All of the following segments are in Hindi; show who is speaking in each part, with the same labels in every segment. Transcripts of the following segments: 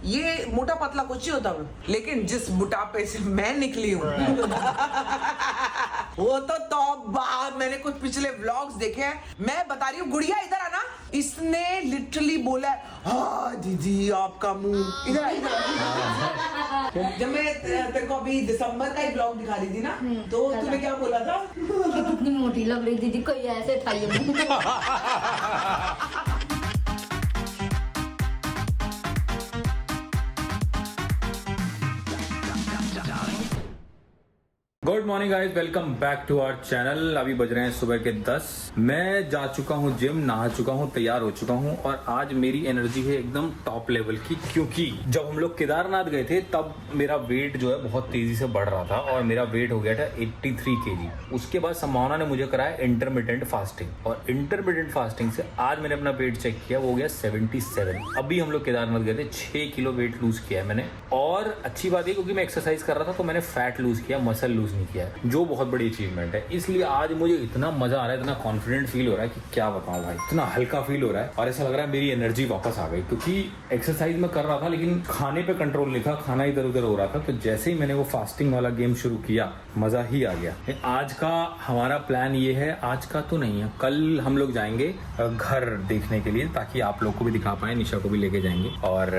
Speaker 1: ये मोटा पतला कुछ ही होता हूँ, लेकिन जिस मोटापे से मैं निकली हूँ वो तो तौबा। मैंने कुछ पिछले व्लॉग्स देखे हैं, मैं बता रही हूँ। गुड़िया इधर आना, इसने लिटरली बोला हाँ दीदी आपका मुंह इधर जब मैं तेरे को अभी दिसंबर का ही ब्लॉग दिखा रही थी ना, तो तूने क्या बोला था?
Speaker 2: कितनी मोटी लग रही दीदी, कोई ऐसे था ये
Speaker 3: good morning guys, welcome back to our channel. अभी बज रहे हैं सुबह के 10। मैं जा चुका हूँ जिम, नहा चुका हूँ, तैयार हो चुका हूँ और आज मेरी एनर्जी है एकदम टॉप लेवल की, क्योंकि जब हम लोग केदारनाथ गए थे तब मेरा वेट जो है बहुत तेजी से बढ़ रहा था और मेरा वेट हो गया था 83 kg। उसके बाद संभावना ने मुझे कराया इंटरमिटेंट फास्टिंग और इंटरमिटेंट फास्टिंग से आज मैंने अपना वेट चेक किया, वो हो गया 77। अभी हम लोग केदारनाथ गए थे, 6 किलो वेट लूज किया है मैंने। और अच्छी बात है क्योंकि मैं एक्सरसाइज कर रहा था तो मैंने फैट लूज किया, मसल लूज नहीं किया है, जो बहुत बड़ी अचीवमेंट है। इसलिए आज मुझे इतना मजा आ रहा है, इतना कॉन्फिडेंट फील हो रहा है कि क्या बताऊं भाई, इतना हल्का फील हो रहा है और ऐसा लग रहा है मेरी एनर्जी वापस आ गई। क्योंकि एक्सरसाइज में कर रहा था लेकिन खाने पे कंट्रोल नहीं था, खाना इधर उधर हो रहा था। तो जैसे ही मैंने वो फास्टिंग वाला गेम शुरू किया, मजा ही आ गया। आज का हमारा प्लान ये है, आज का तो नहीं है, कल हम लोग जाएंगे घर देखने के लिए, ताकि आप लोग को भी दिखा पाए, निशा को भी लेके जाएंगे। और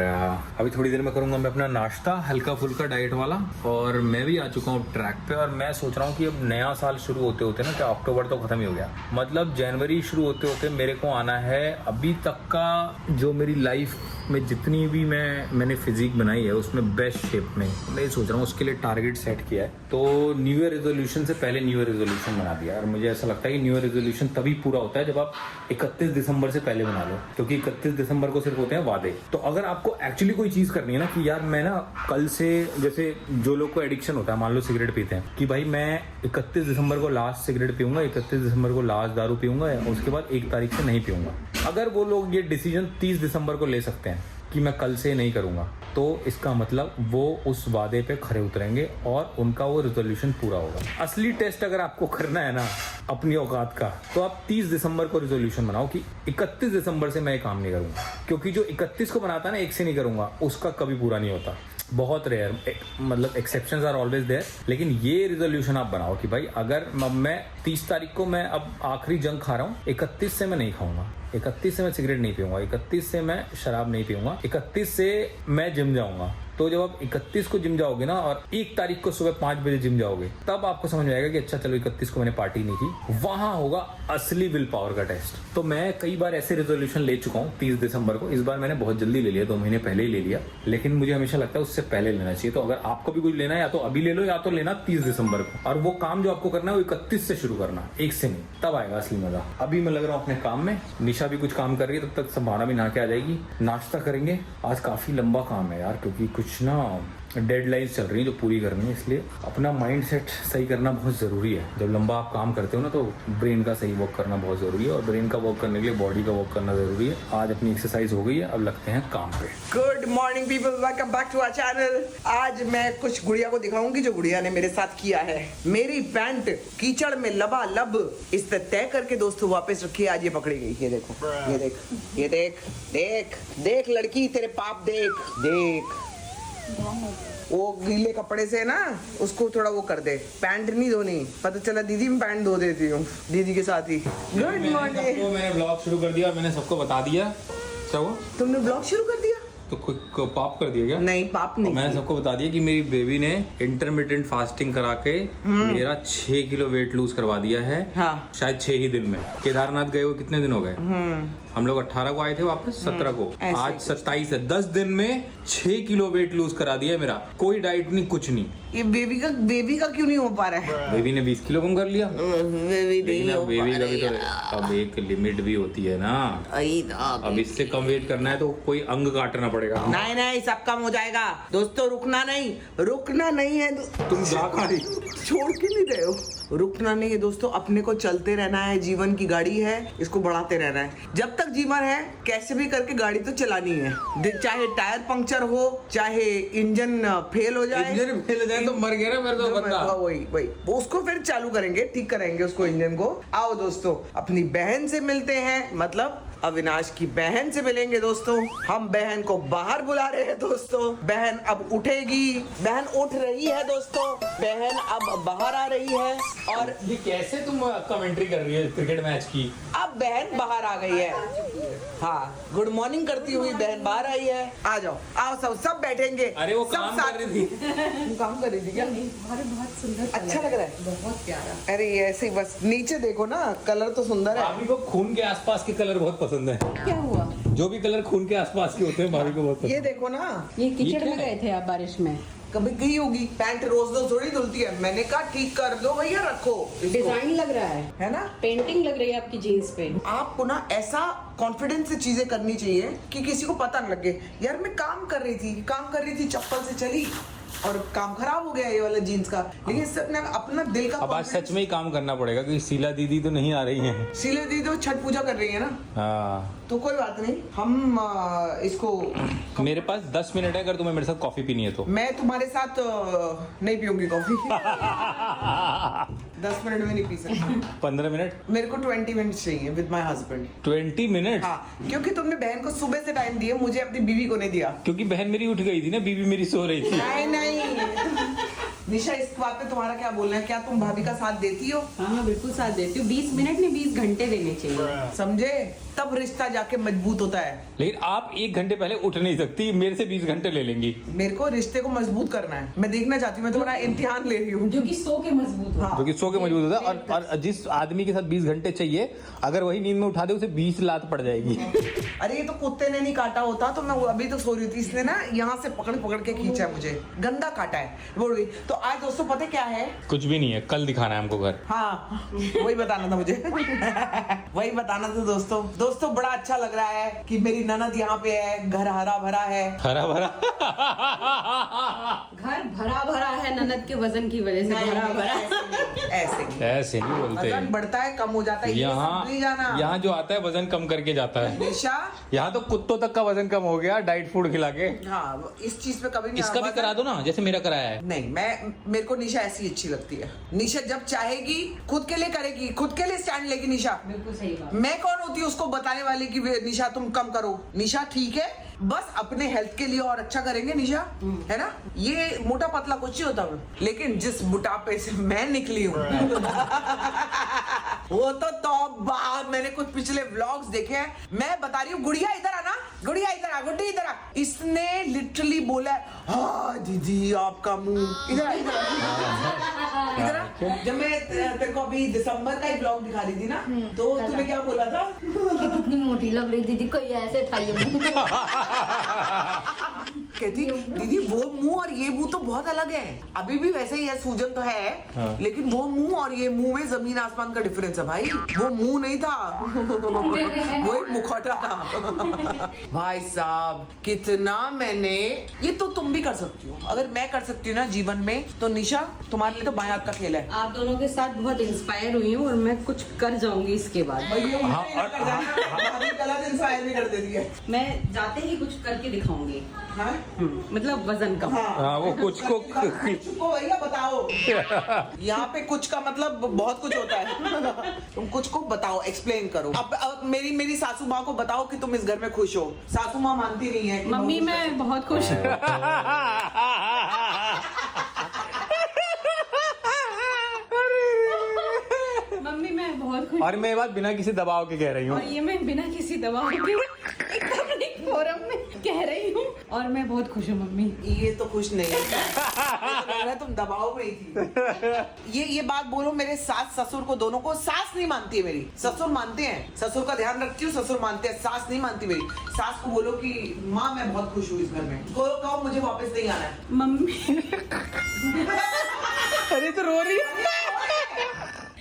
Speaker 3: अभी थोड़ी देर में करूंगा मैं अपना नाश्ता, हल्का फुल्का डाइट वाला। और मैं भी आ चुका हूँ ट्रैक पे और मैं सोच रहा हूँ कि अब नया साल शुरू होते होते ना, क्या अक्टूबर तो खत्म ही हो गया, मतलब जनवरी शुरू होते होते मेरे को आना है अभी तक का जो मेरी लाइफ में जितनी भी मैंने फिजिक बनाई है उसमें बेस्ट शेप में। मैं सोच रहा हूँ उसके लिए टारगेट सेट किया है। तो न्यू ईयर रेजोल्यूशन से पहले न्यू ईयर रेजोल्यूशन बना दिया और मुझे ऐसा लगता है कि न्यू ईयर रेजोल्यूशन तभी पूरा होता है जब आप 31 दिसंबर से पहले बना लो, क्योंकि 31 दिसंबर को सिर्फ होते हैं वादे। तो अगर आपको एक्चुअली कोई चीज करनी है ना कि यार मैं ना कल से, जैसे जो लोग को एडिक्शन होता है, मान लो सिगरेट पीते हैं, कि भाई मैं 31 दिसंबर को लास्ट सिगरेट पीऊंगा, 31 दिसंबर को लास्ट दारू पीऊंगा, उसके बाद 1 तारीख से नहीं पीऊंगा। अगर वो लोग ये डिसीजन 30 दिसंबर को ले सकते हैं कि मैं कल से नहीं करूंगा, तो इसका मतलब वो उस वादे पे खरे उतरेंगे और उनका वो रेजोल्यूशन पूरा होगा। असली टेस्ट अगर आपको करना है ना अपनी औकात का, तो आप 30 दिसंबर को रेजोल्यूशन बनाओ कि 31 दिसंबर से मैं ये काम नहीं करूंगा। क्योंकि जो 31 को बनाता है ना, 1 से नहीं करूंगा, उसका कभी पूरा नहीं होता। बहुत रेयर, मतलब एक्सेप्शंस आर ऑलवेज देयर। लेकिन ये रेजोल्यूशन आप बनाओ कि भाई अगर मैं 30 तारीख को मैं अब आखिरी जंग खा रहा हूँ, 31 से मैं नहीं खाऊंगा, 31 से मैं सिगरेट नहीं पीऊंगा, 31 से मैं शराब नहीं पीऊंगा, 31 से मैं जिम जाऊंगा। तो जब आप 31 को जिम जाओगे ना और 1 तारीख को सुबह 5 बजे जिम जाओगे, तब आपको समझ में आएगा कि अच्छा चलो 31 को मैंने पार्टी नहीं की। वहां होगा असली विल पावर का टेस्ट। तो मैं कई बार ऐसे रेजोल्यूशन ले चुका हूँ 30 दिसंबर को। इस बार मैंने बहुत जल्दी ले लिया, 2 महीने पहले ही ले लिया, लेकिन मुझे हमेशा लगता है उससे पहले लेना चाहिए। तो अगर आपको भी कुछ लेना है, या तो अभी ले लो या तो लेना 30 दिसंबर को। और वो काम जो आपको करना है वो 31 से शुरू करना, 1 से नहीं, तब आएगा असली मजा। अभी मैं लग रहा हूँ अपने काम में, निशा भी कुछ काम कर रही है, तब तक संभावना भी नहा के आ जाएगी। नाश्ता करेंगे, आज काफी लंबा काम है यार, क्योंकि कुछ ना डेडलाइंस चल रही है जो पूरी करनी है, इसलिए अपना माइंड सेट सही करना बहुत जरूरी है। जब लंबा आप काम करते हो ना, तो ब्रेन का सही वर्क करना बहुत जरूरी है और ब्रेन का वर्क करने के लिए बॉडी का वर्क करना जरूरी है। आज अपनी एक्सरसाइज हो गई है, अब लगते हैं काम पे।
Speaker 1: Good morning people, welcome back to our channel. आज मैं कुछ गुड़िया को दिखाऊंगी जो गुड़िया ने मेरे साथ किया है। मेरी पैंट कीचड़ में लबालब इस पे तय करके दोस्तों वापस रखी है, आज ये पकड़ी गई। ये देखो, ये देख, ये देख, देख देख लड़की, तेरे पाप देख देख। वो गीले कपड़े से ना उसको थोड़ा वो कर दे, पैंट नहीं धोनी। पता चला दीदी मैं पैंट धो देती हूँ दीदी के साथ ही। Good morning.
Speaker 3: मैंने ब्लॉग शुरू कर दिया, मैंने सबको बता दिया। क्या हुआ?
Speaker 1: तुमने ब्लॉग शुरू कर दिया?
Speaker 3: तो कोई पाप कर दिया क्या?
Speaker 1: नहीं, पाप नहीं।
Speaker 3: मैंने सबको बता दिया कि मेरी बेबी ने इंटरमिटेंट फास्टिंग करा के मेरा 6 किलो वेट लूज करवा दिया है।
Speaker 1: हाँ।
Speaker 3: शायद 6 ही दिन में। केदारनाथ गए हुए कितने दिन हो गए? हम लोग 18 को आए थे वापस, 17 को, आज 27 है। 10 दिन में 6 किलो वेट लूज करा दिया है मेरा। कोई डाइट नहीं, कुछ नहीं।
Speaker 1: ये बेबी का क्यों नहीं हो पा रहा है?
Speaker 3: बेबी ने 20 किलो कम कर लिया।
Speaker 1: बेबी
Speaker 3: बेबी का भी तो अब एक लिमिट भी होती है ना। अब इससे कम वेट करना है तो कोई अंग काटना पड़ेगा।
Speaker 1: नहीं नहीं, सब कम हो जाएगा दोस्तों। रुकना नहीं है।
Speaker 3: तुम जा खाली
Speaker 1: छोड़ के नहीं रहे हो। रुकना नहीं है दोस्तों, अपने को चलते रहना है। जीवन की गाड़ी है, इसको बढ़ाते रहना है। जब तक जीवन है कैसे भी करके गाड़ी तो चलानी है। चाहे टायर पंक्चर हो, चाहे इंजन फेल हो जाए।
Speaker 3: इंजन फेल हो जाए तो मर गया ना मेरा तो बंदा।
Speaker 1: वही उसको फिर चालू करेंगे, ठीक करेंगे उसको, इंजन को। आओ दोस्तों, अपनी बहन से मिलते हैं, मतलब अविनाश की बहन से मिलेंगे दोस्तों। हम बहन को बाहर बुला रहे हैं दोस्तों। बहन अब उठेगी, बहन उठ रही है दोस्तों। बहन अब बाहर आ रही है और
Speaker 3: ये कैसे तुम कमेंट्री कर रही हो क्रिकेट मैच की?
Speaker 1: अब बहन बाहर आ गई है। हाँ, गुड मॉर्निंग करती हुई बहन बाहर आई है। आ जाओ, आओ, सब बैठेंगे।
Speaker 3: अरे वो
Speaker 1: सब
Speaker 3: काम
Speaker 1: साथ-
Speaker 3: कर रही थी।
Speaker 1: तुम काम कर रही थी क्या?
Speaker 2: बहुत सुंदर
Speaker 1: अच्छा लग रहा है।
Speaker 2: बहुत प्यारा।
Speaker 1: अरे ये ऐसे ही बस नीचे देखो ना, कलर तो सुंदर है।
Speaker 3: भाभी को खून के आसपास के कलर बहुत पसंद है।
Speaker 2: क्या हुआ?
Speaker 3: जो भी कलर खून के आसपास के होते हैं भाभी को बहुत
Speaker 1: ये
Speaker 3: पसंद
Speaker 1: देखो ना,
Speaker 2: ये
Speaker 3: ये
Speaker 2: कीचड़
Speaker 3: क्या
Speaker 2: में
Speaker 3: है?
Speaker 2: गए थे आप बारिश में?
Speaker 1: कभी गई होगी। पैंट रोज रोज थोड़ी धुलती है। मैंने कहा ठीक कर दो भैया, रखो इसको।
Speaker 2: डिजाइन लग रहा
Speaker 1: है ना?
Speaker 2: पेंटिंग लग रही है आपकी जीन्स पे।
Speaker 1: आपको ना ऐसा कॉन्फिडेंस से चीजें करनी चाहिए कि किसी को पता न लगे। यार मैं काम कर रही थी, चप्पल से चली और काम खराब हो गया ये वाला जीन्स का। लेकिन इससे अपना दिल का
Speaker 3: अब आज सच में ही काम करना पड़ेगा क्योंकि शीला दीदी तो नहीं आ रही हैं।
Speaker 1: शीला दीदी तो छठ पूजा कर रही है ना,
Speaker 3: हाँ,
Speaker 1: तो कोई बात नहीं। हम इसको
Speaker 3: मेरे पास 10 मिनट है अगर तुम्हें मेरे साथ कॉफी पीनी है तो।
Speaker 1: मैं तुम्हारे साथ नहीं पीऊंगी कॉफी। 10 मिनट में नहीं पी सकती।
Speaker 3: 15 मिनट,
Speaker 1: मेरे को 20 मिनट चाहिए विद माय हस्बैंड।
Speaker 3: 20 मिनट?
Speaker 1: हाँ, क्योंकि तुमने बहन को सुबह से टाइम दिया, मुझे अपनी बीवी को नहीं दिया।
Speaker 3: क्योंकि बहन मेरी उठ गई थी ना, बीवी मेरी सो रही थी।
Speaker 1: नहीं निशा, इस बात पे तुम्हारा क्या बोलना है? क्या तुम भाभी का साथ देती हो?
Speaker 2: हाँ, बिल्कुल साथ देती हूँ। 20 मिनट नहीं 20 घंटे देने चाहिए।
Speaker 1: समझे? तब रिश्ता जाके मजबूत होता है।
Speaker 3: लेकिन आप 1 घंटे पहले उठ नहीं सकती, मेरे से 20 घंटे ले लेंगी।
Speaker 1: मेरे को रिश्ते को मजबूत करना है। मैं देखना चाहती हूँ, मैं तुम्हारा इम्तिहान ले रही हूँ।
Speaker 2: जो कि सो के मजबूत हो।
Speaker 1: हाँ।
Speaker 3: क्योंकि सो के मौजूद होता है और जिस आदमी के साथ 20 घंटे चाहिए, अगर वही नींद में उठा दे उसे 20 लात पड़ जाएगी।
Speaker 1: अरे ये तो कुत्ते ने नहीं काटा होता तो मैं अभी तो सो रही थी। इसने ना यहाँ से पकड़ पकड़ के खींचा है मुझे, गंदा काटा है, बोल गई। तो आज दोस्तों पता क्या है?
Speaker 3: कुछ भी नहीं है, कल दिखाना है हमको घर।
Speaker 1: हाँ, वही बताना था मुझे। वही बताना था दोस्तों बड़ा अच्छा लग रहा है कि मेरी ननद यहाँ पे है। घर हरा भरा है।
Speaker 3: हरा भरा।
Speaker 2: घर भरा भरा है ननद के वजन की वजह से भरा भरा।
Speaker 1: ऐसे नहीं।
Speaker 3: ऐसे नहीं बोलते।
Speaker 1: वजन बढ़ता है, कम हो जाता है, ये सब नहीं जाना।
Speaker 3: यहाँ जो आता है वजन कम करके जाता है।
Speaker 1: निशा,
Speaker 3: यहाँ तो कुत्तों तक का वजन कम हो गया डाइट फूड खिला के।
Speaker 1: हाँ, इस चीज पे कभी नहीं।
Speaker 3: इसका भी करा दो ना, जैसे मेरा कराया है।
Speaker 1: नहीं, मेरे को निशा ऐसी अच्छी लगती है। निशा जब चाहेगी खुद के लिए करेगी, खुद के लिए स्टैंड लेगी। निशा,
Speaker 2: बिल्कुल सही बात।
Speaker 1: मैं कौन होती हूँ उसको बताने वाली कि निशा तुम कम करो। निशा ठीक है, बस अपने हेल्थ के लिए और अच्छा करेंगे निशा, है ना? ये मोटा पतला कुछ नहीं होता। लेकिन जिस बुढ़ापे से मैं निकली हूँ वो तो तौबा। मैंने कुछ पिछले व्लॉग्स देखे हैं। मैं बता रही हूँ, गुड़िया इधर आना, गुड़िया इधर आ, गुड्डी इधर आ। इसने लिटरली बोला, हाँ दीदी आपका मुंह इधर आ, इधर आ, इधर आ। जब मैं तेरे को अभी दिसंबर का ही ब्लॉग दिखा रही थी ना, तो तूने क्या बोला था?
Speaker 2: कितनी मोटी लग रही दीदी, कोई ऐसे उठाइए मुंह।
Speaker 1: कहती दीदी वो मुंह और ये मुंह तो बहुत अलग है। अभी भी वैसे ही है, सूजन तो है।
Speaker 3: हाँ।
Speaker 1: लेकिन वो मुंह और ये मुंह में जमीन आसमान का डिफरेंस है भाई। वो मुंह नहीं था, वो एक मुखौटा था। भाई साहब कितना मैंने, ये तो तुम भी कर सकती हो। अगर मैं कर सकती हूँ ना जीवन में, तो निशा तुम्हारे लिए तो बाएं हाथ का खेल है।
Speaker 2: आप दोनों के साथ बहुत इंस्पायर हुई हूँ और मैं कुछ कर जाऊंगी इसके बाद।
Speaker 3: हाँ,
Speaker 1: भाभी गलत इंस्पायर भी कर देती है।
Speaker 2: मैं जाते ही कुछ करके दिखाऊंगी।
Speaker 1: हाँ?
Speaker 2: मतलब वजन कम।
Speaker 3: हाँ, वो कुछ को
Speaker 1: भैया बताओ। यहाँ पे कुछ का मतलब बहुत कुछ होता है। तुम कुछ को बताओ, एक्सप्लेन करो। अब मेरी सासू माँ को बताओ कि तुम इस घर में खुश हो। सासू माँ मानती नहीं है कि
Speaker 2: मम्मी मैं बहुत खुश हूँ। मम्मी मैं बहुत खुश
Speaker 3: और मैं ये बात बिना किसी दबाव के कह रही हूँ।
Speaker 2: और ये मैं बिना किसी दबाव के पब्लिक फोरम में कह रही हूँ। और मैं बहुत खुश हूँ मम्मी।
Speaker 1: ये तो खुश नहीं है। लग रहा है तुम दबाव में ही थी। ये बात बोलो मेरे सास ससुर को, दोनों को। सास नहीं मानती है मेरी, ससुर मानते हैं। ससुर का ध्यान रखती हूँ, ससुर मानते हैं। सास नहीं मानती मेरी। सास को बोलो कि माँ मैं बहुत खुश हूँ इस घर में। कहो मुझे वापस नहीं आना है।
Speaker 2: मम्मी
Speaker 3: अरे तो रो रही है।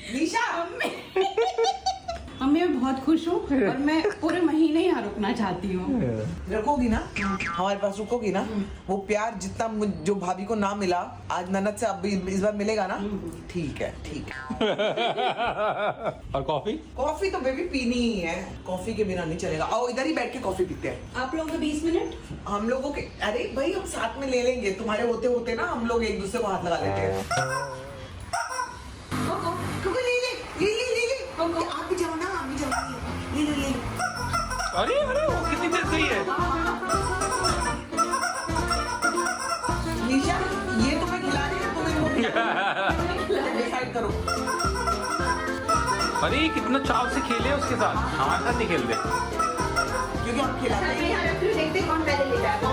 Speaker 1: निशा,
Speaker 2: मम्मी मैं बहुत खुश हूँ और मैं पूरे महीने यहाँ रुकना चाहती हूँ।
Speaker 1: रखोगी ना हमारे पास, रुकोगी ना? वो प्यार जितना जो भाभी को ना मिला आज ननद से, अब इस बार मिलेगा ना? ठीक है, ठीक है।
Speaker 3: और कॉफी?
Speaker 1: कॉफी तो बेबी पीनी ही है, कॉफी के बिना नहीं चलेगा। आओ इधर ही बैठ के कॉफी पीते हैं।
Speaker 2: आप लोगों के 20 मिनट
Speaker 1: हम लोगों के, अरे भाई हम साथ में ले लेंगे। तुम्हारे होते होते ना हम लोग एक दूसरे को हाथ लगा लेते हैं। ले ले, आप भी जाओ ना, आप भी जाओ। ले ले।
Speaker 3: अरे अरे वो कितनी तेज गई है।
Speaker 1: निशा ये तुम्हें खिला रही है, तुम्हें इनको खिला रही है। डिसाइड करो।
Speaker 3: अरे कितना चाव से खेले उसके साथ, हमारे साथ नहीं खेलते।
Speaker 1: क्योंकि हम खिलाते हैं।
Speaker 2: देखते कौन पहले लेता है। 1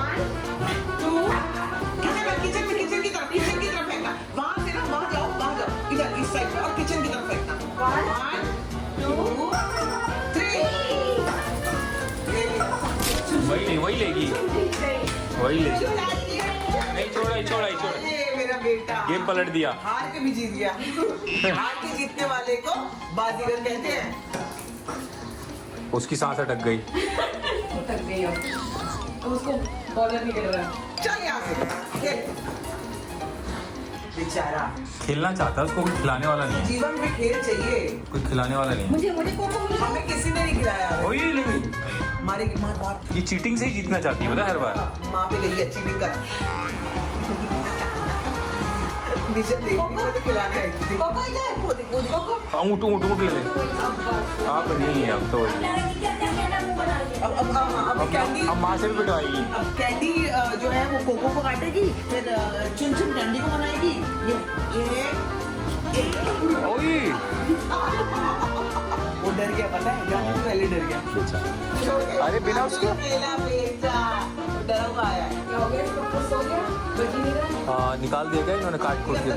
Speaker 2: 2
Speaker 1: किचन की तरफ फेंकना। वहाँ से ना वहाँ जाओ इधर इस साइड और किचन की तरफ फेंकना। 1 2 3
Speaker 3: वही लेगी। नहीं छोड़ा।
Speaker 1: अरे मेरा बेटा
Speaker 3: गेम पलट दिया।
Speaker 1: हार के भी जीत गया। हार के जीतने वाले को बाजीगर कहते हैं।
Speaker 3: उसकी सांस अटक गई।
Speaker 2: तक गई हो तो उसको बॉलर नहीं कर रहा।
Speaker 1: चल यहाँ से खेल। बेचारा
Speaker 3: खेलना चाहता है, उसको कोई खिलाने वाला नहीं है।
Speaker 1: जीवन में खेल चाहिए।
Speaker 3: कोई खिलाने वाला नहीं है।
Speaker 2: मुझे कोको
Speaker 1: हमें किसी ने नहीं खिलाया।
Speaker 3: वही लेगी।
Speaker 1: मारे की मार
Speaker 3: ये चीटिंग से ही जीतना चाहती है, पता है, हर बार।
Speaker 1: माँ पे गई अच्छी नहीं कर। नीचे देख मुझे खिलाने आई थी।
Speaker 2: कोको इधर कोको
Speaker 3: ऊँट ले ले। आप नहीं है अब तो वही।
Speaker 1: अब कैंडी
Speaker 3: अब माँ से भी पिटवाएगी।
Speaker 1: अब कैंडी जो है वो कोको को काटेगी, फिर चुन चुन कैंडी को बनाएगी। ये
Speaker 3: ओए
Speaker 1: वो डर गया, पता है जाने से पहले डर गया।
Speaker 3: अरे बिना उसके
Speaker 1: मेरा बेटा डरा हुआ आया है।
Speaker 2: क्या हो गया इसको सो गया बची नहीं रहा।
Speaker 3: निकाल दिया गया इन्होंने, काट खोट दिया।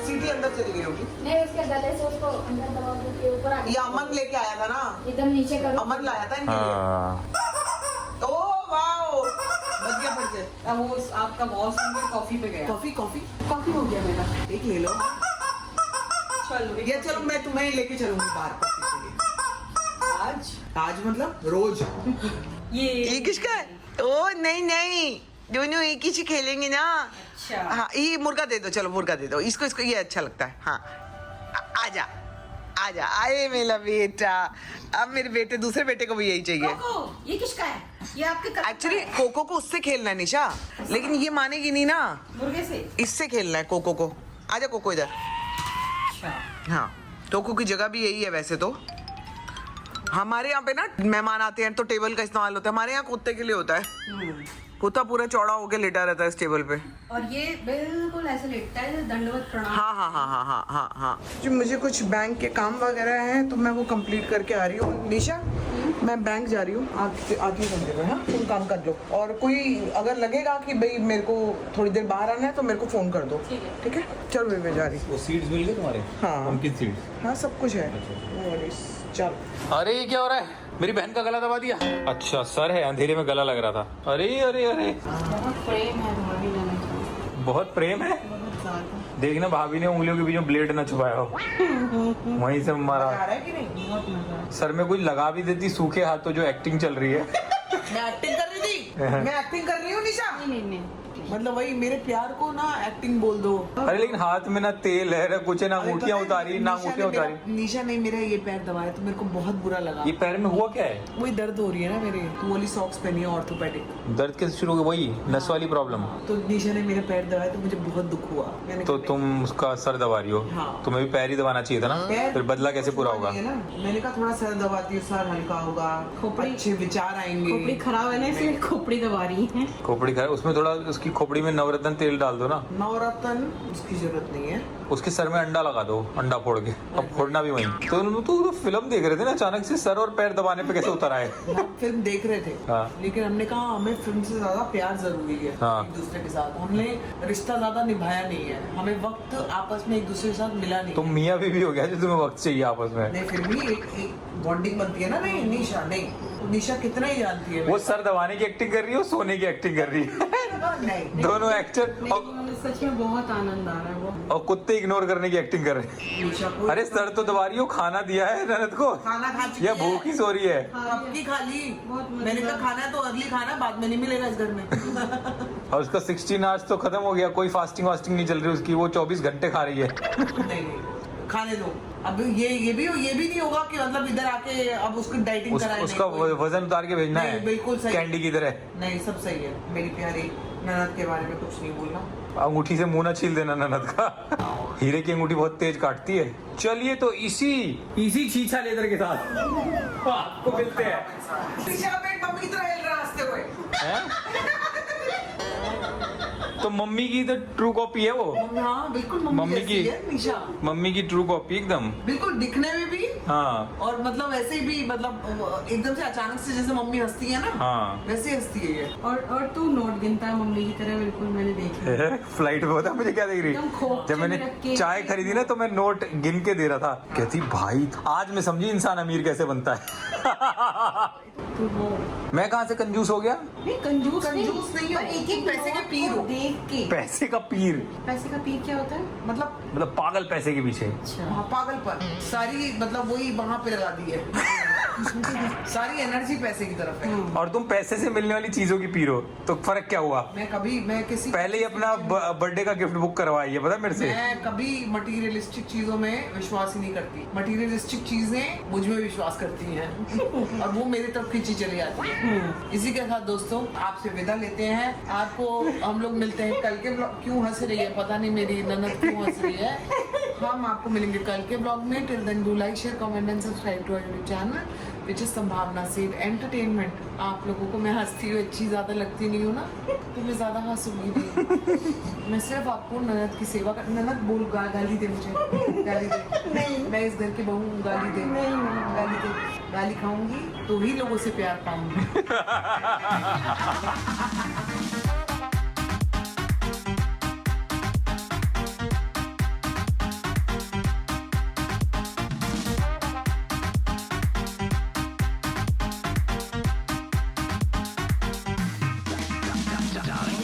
Speaker 1: सीधी अंदर चली गई होगी।
Speaker 4: नहीं उसके गले से उसको अंदर दबा के ऊपर आ
Speaker 1: ये अमन लेके आया था ना,
Speaker 4: एकदम नीचे करो।
Speaker 1: अमन लाया था इनके लिए।
Speaker 3: हाँ।
Speaker 1: ओ वाओ बच गया फट गया।
Speaker 2: अब वो आपका बॉस कॉफी पे गया।
Speaker 1: कॉफी
Speaker 2: कॉफी हो गया मेरा।
Speaker 1: एक ले लो।
Speaker 2: चलो
Speaker 1: ये चलो मैं तुम्हें लेके चलूंगी बाहर कॉफी के लिए। आज मतलब रोज।
Speaker 2: ये
Speaker 1: किसका है? ओ नहीं दोनों एक ही से खेलेंगे ना।
Speaker 2: अच्छा
Speaker 1: हाँ ये मुर्गा दे दो, चलो मुर्गा दे दो इसको ये अच्छा लगता है। हाँ आजा आए मेरा बेटा। अब मेरे बेटे दूसरे बेटे को भी यही चाहिए।
Speaker 2: कोको ये किसका है? ये आपके कज़न का
Speaker 1: एक्चुअली
Speaker 2: है।
Speaker 1: कोको को उससे खेलना है निशा, लेकिन ये मानेगी नहीं ना।
Speaker 2: मुर्गे से।
Speaker 1: इससे खेलना है कोको को। आजा कोको इधर।
Speaker 2: अच्छा
Speaker 1: हाँ कोको की जगह भी यही है वैसे तो। हमारे यहाँ पे ना मेहमान आते हैं तो टेबल का इस्तेमाल होता है, हमारे यहाँ कुत्ते के लिए होता है। कुत्ता पूरा चौड़ा होके लेटा रहता है इस टेबल पे।
Speaker 2: और ये बिल्कुल ऐसे लेटता है दंडवत प्रणाम।
Speaker 1: हाँ। जो मुझे कुछ बैंक के काम वगैरह हैं तो मैं वो कंप्लीट करके आ रही हूँ। निशा मैं बैंक जा रही हूँ, आती घंटे में। हाँ तुम काम कर लो, और कोई अगर लगेगा कि भाई मेरे को थोड़ी देर बाहर आना है तो मेरे को फोन कर दो। ठीक है चलो मैं जा रही हूँ।
Speaker 3: वो सीड्स मिल गए तुम्हारे?
Speaker 1: हाँ।
Speaker 3: पुम्पकिन सीड्स।
Speaker 1: हाँ सब कुछ है। चल
Speaker 3: अरे ये क्या हो रहा है? मेरी बहन का गला दबा दिया। अच्छा सर है, अंधेरे में गला लग रहा था। अरे
Speaker 2: बहुत प्रेम है भाभी जाने।
Speaker 3: बहुत प्रेम है। देखना भाभी ने उंगलियों के बीच में ब्लेड न छुपाया हो, वहीं से मारा।
Speaker 1: आ रहा है कि नहीं?
Speaker 2: बहुत मजा।
Speaker 3: सर में कुछ लगा भी देती सूखे हाथों, जो एक्टिंग चल रही है।
Speaker 1: मैं एक्टिंग कर रही थी। मैं एक्टिंग कर रही हूँ निशा।
Speaker 2: नहीं
Speaker 1: मतलब वही मेरे प्यार को ना एक्टिंग बोल दो।
Speaker 3: अरे लेकिन हाथ में ना तेल है ना कुछ है, ना
Speaker 1: अरे
Speaker 3: अंगूठियां
Speaker 1: पता है,
Speaker 3: उतारी ना अंगूठियां उतारी।
Speaker 1: निशा ने मेरा ये पैर दबाया तो मेरे को बहुत बुरा लगा।
Speaker 3: ये पैर में हुआ क्या है?
Speaker 1: वही दर्द हो रही है ना मेरे, तो वाली सॉक्स पहनी है ऑर्थोपेडिक।
Speaker 3: दर्द कैसे शुरू हो गया? वही नस वाली प्रॉब्लम।
Speaker 1: तो निशा ने मेरा पैर दबाया तो मुझे बहुत दुख हुआ। मैंने
Speaker 3: तो
Speaker 1: कहा,
Speaker 3: तुम उसका सर दबा रही हो।
Speaker 1: हाँ।
Speaker 3: तुम्हें भी पैर ही दबाना चाहिए था ना,
Speaker 1: पैर-
Speaker 3: फिर बदला कैसे पूरा होगा?
Speaker 1: है ना, मैंने कहा थोड़ा सर दबाती हूँ, सर हल्का होगा,
Speaker 2: खोपड़ी-
Speaker 1: अच्छे विचार आएंगे।
Speaker 2: खोपड़ी खराब है ना इसलिए खोपड़ी दबा रही है।
Speaker 3: खोपड़ी खा, उसमें थोड़ा उसकी खोपड़ी में नवरत्न तेल डाल दो ना।
Speaker 1: नवरत्न उसकी जरूरत नहीं है।
Speaker 3: उसके सर में अंडा लगा दो, अंडा फोड़ के। अब फोड़ना भी वहीं। तो फिल्म देख रहे थे ना, अचानक से सर और पैर दबाने पे कैसे उतर आए?
Speaker 1: हम फिल्म देख रहे थे।
Speaker 3: हाँ।
Speaker 1: लेकिन हमने कहा हमें फिल्म से ज्यादा प्यार जरूरी है।
Speaker 3: हाँ।
Speaker 1: एक दूसरे के साथ हमने रिश्ता ज्यादा निभाया नहीं है, हमें वक्त आपस में एक दूसरे के साथ मिला नहीं।
Speaker 3: तुम मियाँ बीवी हो गया जो तुम्हें वक्त चाहिए आपस में।
Speaker 1: नहीं फिर भी एक बॉन्डिंग बनती है ना। नहीं निशा नहीं, निशा कितना ही जानती है।
Speaker 3: वो सर दबाने की एक्टिंग कर रही है, वो सोने की एक्टिंग कर रही है।
Speaker 1: नहीं
Speaker 3: दोनों एक्टर
Speaker 2: सच में बहुत आनंद आ रहा है वो।
Speaker 3: और कुत्ते इग्नोर करने की एक्टिंग कर रहे हैं।
Speaker 1: निशा को
Speaker 3: अरे सर तो दबा रही हो, खाना दिया है ननद को
Speaker 1: खाना खा चुकी
Speaker 3: या
Speaker 1: है।
Speaker 3: भूख ही सो रही है?
Speaker 1: कब की खा ली?
Speaker 2: बहुत मजेदार।
Speaker 1: मैंने कहा खाना है तो अगली खाना बाद में नहीं मिलेगा इस घर में।
Speaker 3: और उसका 16 आवर्स तो खत्म हो गया, कोई फास्टिंग वास्टिंग नहीं चल रही उसकी, वो 24 घंटे खा रही है।
Speaker 1: नहीं खाने दो। अब ये भी नहीं होगा कि मतलब इधर आके अब उसको डाइटिंग कराए।
Speaker 3: उसका वजन उतार के भेजना
Speaker 1: नहीं,
Speaker 3: है
Speaker 1: बिल्कुल सही।
Speaker 3: कैंडी की तरह।
Speaker 1: नहीं सब सही है मेरी प्यारी। ननद के बारे में कुछ नहीं बोलना।
Speaker 3: अंगूठी से मुंह ना छील देना ननद का। हीरे की अंगूठी बहुत तेज काटती है। चलिए तो इसी छीछा लेदर के साथ आपको मिलते हैं।
Speaker 1: शीशा पे मम्मी की तरह हिल रहा हंसते हुए।
Speaker 3: हैं? तो मम्मी की तो ट्रू कॉपी है वो।
Speaker 1: हाँ बिल्कुल
Speaker 3: मम्मी
Speaker 1: जैसी
Speaker 3: की-
Speaker 1: है निशा,
Speaker 3: मम्मी की ट्रू कॉपी एकदम।
Speaker 1: बिल्कुल दिखने में भी
Speaker 3: हाँ
Speaker 1: और मतलब वैसे भी, मतलब एकदम से अचानक से जैसे मम्मी हंसती है ना,
Speaker 3: हाँ।
Speaker 1: वैसे हंसती है ये।
Speaker 2: और तू नोट गिनता है मम्मी की तरह, बिल्कुल मैंने देखा।
Speaker 3: फ्लाइट में होता मुझे क्या देख रही,
Speaker 2: एकदम खोपचे
Speaker 3: जब मैंने
Speaker 2: में रख के-
Speaker 3: चाय खरीदी ना तो मैं नोट गिन के दे रहा था। कहती भाई आज मैं समझी इंसान अमीर कैसे बनता है।
Speaker 2: तू वो
Speaker 3: मैं कहाँ से कंजूस हो गया?
Speaker 2: नहीं, कंजूस
Speaker 1: कंजूस नहीं हो,
Speaker 2: पर एक
Speaker 1: पैसे के पीर हो।
Speaker 2: देख के।
Speaker 3: पैसे का पीर
Speaker 2: पैसे का पीर क्या होता है?
Speaker 1: मतलब
Speaker 3: पागल पैसे के पीछे।
Speaker 1: हाँ, पागलपन सारी, मतलब वही वहां पे लगा दी है। सारी एनर्जी पैसे की तरफ है।
Speaker 3: और तुम पैसे से मिलने वाली चीजों की पीर हो, तो फर्क क्या हुआ?
Speaker 1: मैं किसी
Speaker 3: पहले ही अपना बर्थडे का गिफ्ट बुक करवाई है, पता है मेरे से।
Speaker 1: मैं कभी मटीरियलिस्टिक चीजों में विश्वास ही नहीं करती। मटीरियलिस्टिक चीजें मुझ में विश्वास करती हैं और वो मेरी तरफ खींची चली जाती है। इसी के साथ दोस्तों आपसे विदा लेते हैं। आपको हम लोग मिलते हैं कल के ब्लॉग। क्यों हंस रही है पता नहीं मेरी ननद, क्यों हंस रही है। हम आपको मिलेंगे कल के ब्लॉग में। Till then do like, share, comment and subscribe to our YouTube channel which is Sambhavna save entertainment. आप लोगों को मैं हंसती हुई अच्छी ज्यादा लगती नहीं हूँ ना, तो मैं ज्यादा हंसूंगी नहीं। मैं सिर्फ आपको ननद की सेवा कर। ननद बोल, गाली दे मुझे, गाली दे। नहीं, मैं इस घर की बहू हूँ, गाली दे। नहीं, गाली दे। गाली खाऊंगी तो ही लोगों से प्यार पाऊंगी।